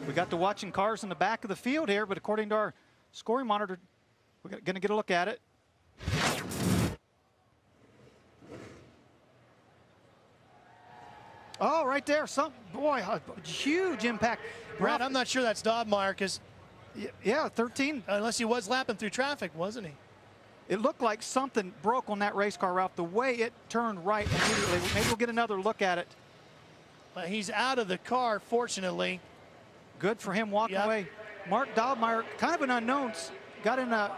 We got to watching cars in the back of the field here, but according to our scoring monitor, we're going to get a look at it. Oh, right there, boy, a huge impact. Brad, I'm not sure that's Dobmeyer because, yeah, 13. Unless he was lapping through traffic, wasn't he? It looked like something broke on that race car, Ralph. The way it turned right immediately. Maybe we'll get another look at it. But he's out of the car, fortunately. Good for him walking away. Mark Dobmeyer, kind of an unknown, got in a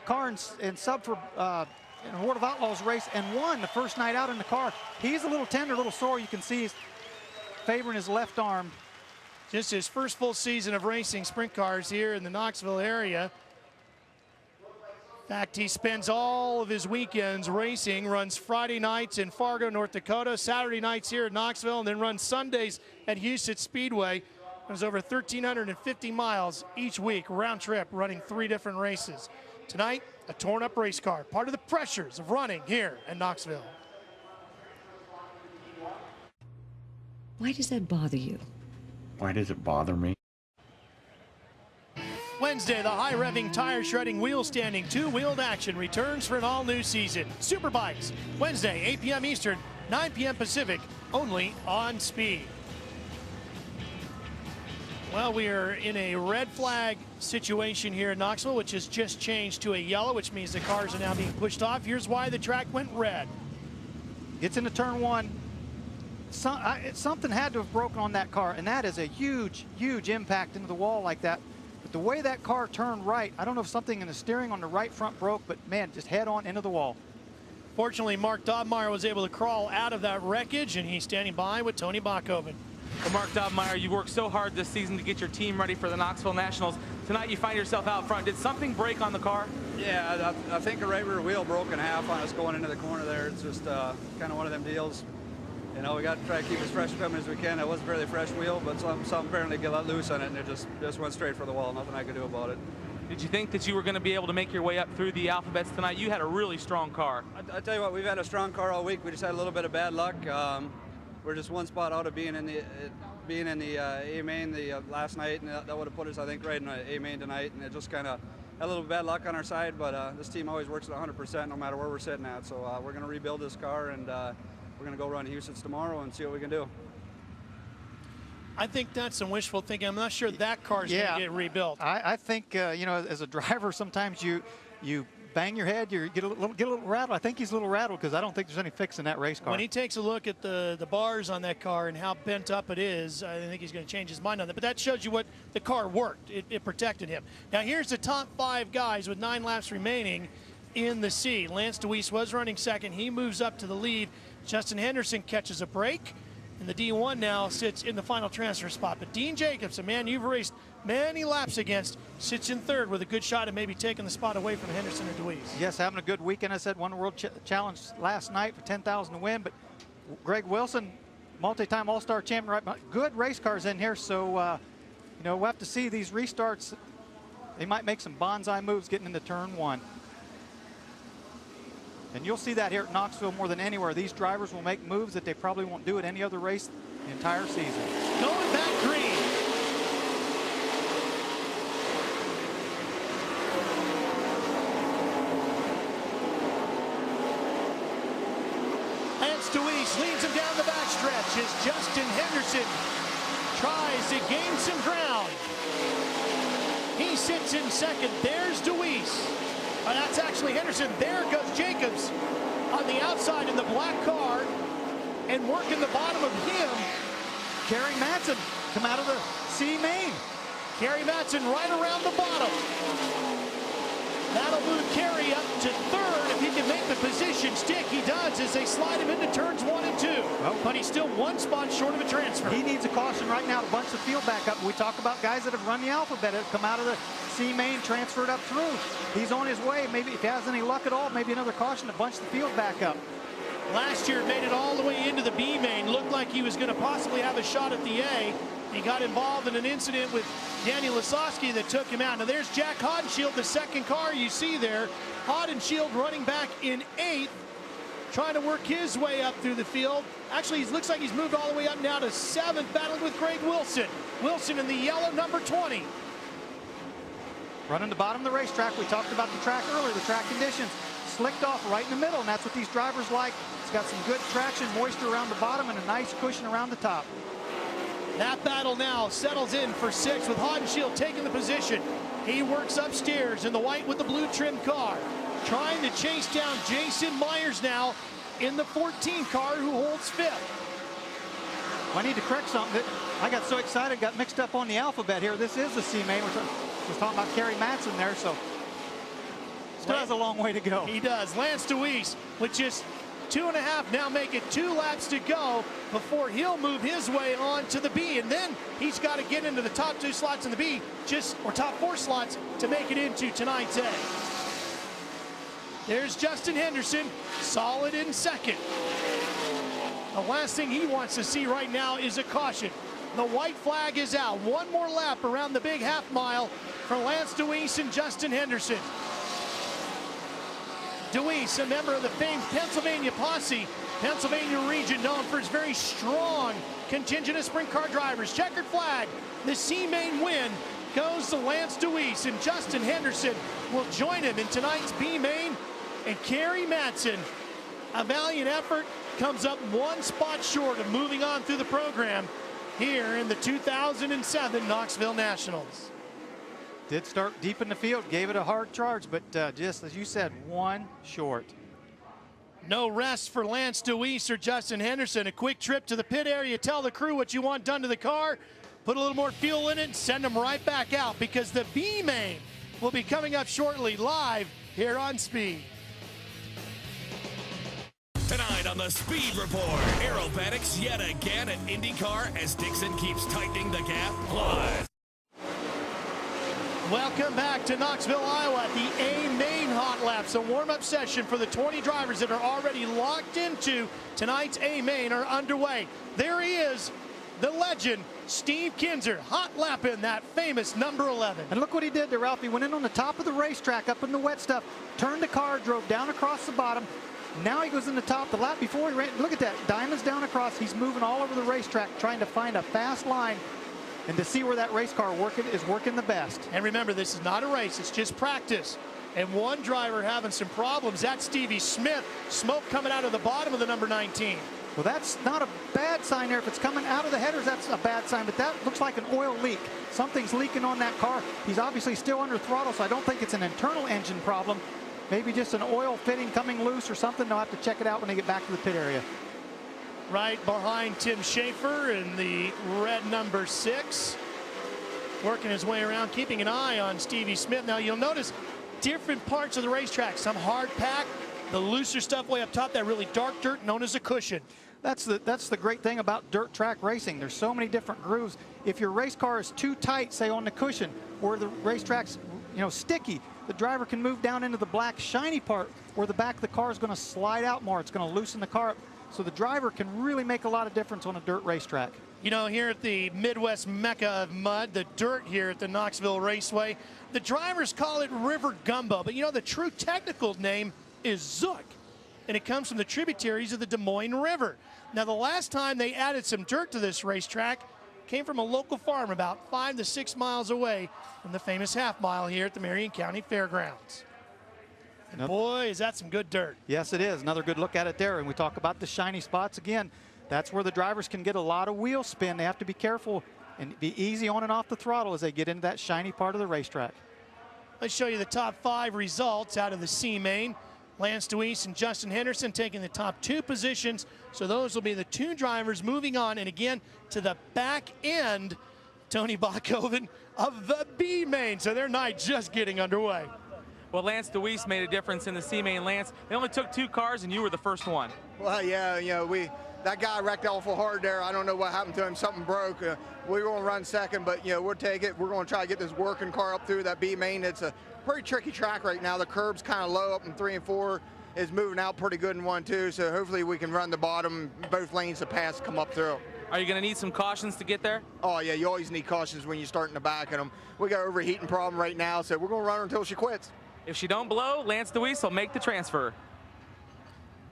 car and sub for in a World of Outlaws race and won the first night out in the car. He's a little tender, a little sore. You can see he's favoring his left arm. Just his first full season of racing sprint cars here in the Knoxville area. In fact, he spends all of his weekends racing, runs Friday nights in Fargo, North Dakota, Saturday nights here in Knoxville, and then runs Sundays at Houston Speedway. Runs over 1,350 miles each week, round trip, running 3 different races. Tonight, a torn up race car, part of the pressures of running here in Knoxville. Why does that bother you? Why does it bother me? Wednesday, the high-revving, tire-shredding, wheel-standing, two-wheeled action returns for an all-new season. Superbikes, Wednesday, 8 p.m. Eastern, 9 p.m. Pacific, only on Speed. Well, we are in a red flag situation here in Knoxville, which has just changed to a yellow, which means the cars are now being pushed off. Here's why the track went red. Gets into turn 1. Something had to have broken on that car, and that is a huge, huge impact into the wall like that. But the way that car turned right, I don't know if something in the steering on the right front broke, but man, just head on into the wall. Fortunately, Mark Dobmeyer was able to crawl out of that wreckage, and he's standing by with Tony Bachhoven. Well, Mark Dobmeyer, you worked so hard this season to get your team ready for the Knoxville Nationals. Tonight you find yourself out front. Did something break on the car? Yeah, I think the right rear wheel broke in half on us going into the corner there. It's just kind of one of them deals. You know, we got to try to keep as fresh equipment as we can. It wasn't a fairly fresh wheel, but some apparently get let loose on it, and it just went straight for the wall. Nothing I could do about it. Did you think that you were going to be able to make your way up through the alphabets tonight? You had a really strong car. I tell you what, we've had a strong car all week. We just had a little bit of bad luck. We're just one spot out of being in the A main last night, and that would have put us, I think, right in the A main tonight. And it just kind of had a little bad luck on our side. But this team always works at 100%, no matter where we're sitting at. So we're going to rebuild this car, and we're going to go run Houston's tomorrow and see what we can do. I think that's some wishful thinking. I'm not sure that car's going to get rebuilt. I think you know, as a driver, sometimes you bang your head, you get a little rattled. I think he's a little rattled because I don't think there's any fix in that race car. When he takes a look at the bars on that car and how bent up it is, I think he's going to change his mind on that. But that shows you what the car worked. It protected him. Now here's the top 5 guys with 9 laps remaining in the C. Lance DeWeese was running second. He moves up to the lead. Justin Henderson catches a break, and the D1 now sits in the final transfer spot. But Dean Jacobs, a man you've raced many laps against, sits in third with a good shot at maybe taking the spot away from Henderson or DeWeese. Yes, having a good weekend. I said won the World Challenge last night for $10,000 to win, but Greg Wilson, multi-time All-Star champion, right? Good race cars in here, so you know, we'll have to see these restarts. They might make some bonsai moves getting into turn 1. And you'll see that here at Knoxville more than anywhere. These drivers will make moves that they probably won't do at any other race the entire season. Going back green. Lance DeWeese leads him down the backstretch as Justin Henderson tries to gain some ground. He sits in second. There's DeWeese. That's actually Henderson. There goes Jacobs on the outside in the black car, and working the bottom of him. Kerry Matson come out of the C main. Kerry Matson right around the bottom. That'll move Kerry up to third if he can make the position stick. He does as they slide him into turns 1 and 2. Well, but he's still 1 spot short of a transfer. He needs a caution right now to bunch the field back up. We talk about guys that have run the alphabet, have come out of the C main, transferred up through. He's on his way. Maybe if he has any luck at all, maybe another caution to bunch the field back up. Last year made it all the way into the B main. Looked like he was going to possibly have a shot at the A. He got involved in an incident with Daniel Lasowski that took him out. Now there's Jack Hodenshield, the second car you see there. Hodenshield running back in 8th. trying to work his way up through the field. Actually, it looks like he's moved all the way up now to 7th, battling with Craig Wilson. Wilson in the yellow, number 20. Running the bottom of the racetrack. We talked about the track earlier, the track conditions. Slicked off right in the middle, and that's what these drivers like. It's got some good traction, moisture around the bottom, and a nice cushion around the top. That battle now settles in for 6th with Hodenshield taking the position. He works upstairs in the white with the blue trim car, trying to chase down Jason Myers now in the 14 car, who holds 5th. I need to correct something. I got so excited, got mixed up on the alphabet here. This is the C main. We're talking about Kerry Matson there, so still has a long way to go. He does. Lance DeWeese with just 2.5 now, make it 2 laps to go before he'll move his way on to the B, and then he's got to get into the top 2 slots in the B, or top 4 slots, to make it into tonight's A. There's Justin Henderson, solid in 2nd. The last thing he wants to see right now is a caution. The white flag is out. One more lap around the big half mile for Lance DeWeese and Justin Henderson. DeWeese, a member of the famed Pennsylvania Posse, Pennsylvania region known for its very strong contingent of sprint car drivers. Checkered flag, the C main win goes to Lance DeWeese, and Justin Henderson will join him in tonight's B main. And Kerry Matson, a valiant effort, comes up 1 spot short of moving on through the program here in the 2007 Knoxville Nationals. Did start deep in the field, gave it a hard charge, but just as you said, 1 short. No rest for Lance DeWeese or Justin Henderson. A quick trip to the pit area, tell the crew what you want done to the car, put a little more fuel in it, and send them right back out, because the B main will be coming up shortly live here on Speed. Tonight on the Speed Report, aerobatics yet again at IndyCar as Dixon keeps tightening the gap. Plus, welcome back to Knoxville, Iowa, the A main hot laps. A warm-up session for the 20 drivers that are already locked into tonight's A main are underway. There he is, the legend, Steve Kinser, hot lapping that famous number 11. And look what he did there, Ralph. He went in on the top of the racetrack up in the wet stuff, turned the car, drove down across the bottom. Now he goes in the top. The lap before he ran, look at that, diamonds down across. He's moving all over the racetrack, trying to find a fast line and to see where that race car is working the best. And remember, this is not a race, it's just practice. And one driver having some problems, that's Stevie Smith. Smoke coming out of the bottom of the number 19. Well, that's not a bad sign there. If it's coming out of the headers, that's a bad sign, but that looks like an oil leak. Something's leaking on that car. He's obviously still under throttle, so I don't think it's an internal engine problem. Maybe just an oil fitting coming loose or something. They'll have to check it out when they get back to the pit area. Right behind Tim Schaefer in the red number 6. Working his way around, keeping an eye on Stevie Smith. Now you'll notice different parts of the racetrack. Some hard pack, the looser stuff way up top, that really dark dirt known as a cushion. That's the great thing about dirt track racing. There's so many different grooves. If your race car is too tight, say on the cushion, or the racetrack's sticky, the driver can move down into the black shiny part where the back of the car is going to slide out more. It's going to loosen the car up. So the driver can really make a lot of difference on a dirt racetrack. You know, here at the Midwest Mecca of mud, the dirt here at the Knoxville Raceway, the drivers call it River Gumbo, but the true technical name is Zook, and it comes from the tributaries of the Des Moines River. Now, the last time they added some dirt to this racetrack came from a local farm about 5 to 6 miles away from the famous half mile here at the Marion County Fairgrounds. And boy, is that some good dirt. Yes, it is. Another good look at it there. And we talk about the shiny spots again. That's where the drivers can get a lot of wheel spin. They have to be careful and be easy on and off the throttle as they get into that shiny part of the racetrack. Let's show you the top 5 results out of the C main. Lance DeWeese and Justin Henderson taking the top 2 positions. So those will be the 2 drivers moving on. And again, to the back end, Tony Bachhoven of the B main. So their night just getting underway. Well, Lance DeWeese made a difference in the C main. Lance, they only took 2 cars, and you were the first one. Well, yeah, that guy wrecked awful hard there. I don't know what happened to him. Something broke. We were going to run second, but we'll take it. We're going to try to get this working car up through that B main. It's a pretty tricky track right now. The curb's kind of low up in 3 and 4. It's moving out pretty good in 1, 2. So hopefully we can run the bottom, both lanes to pass, come up through. Are you going to need some cautions to get there? Oh yeah, you always need cautions when you start in the back of them. We got an overheating problem right now, so we're going to run her until she quits. If she don't blow, Lance DeWeese will make the transfer.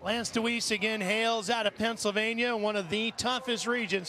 Lance DeWeese again hails out of Pennsylvania, one of the toughest regions for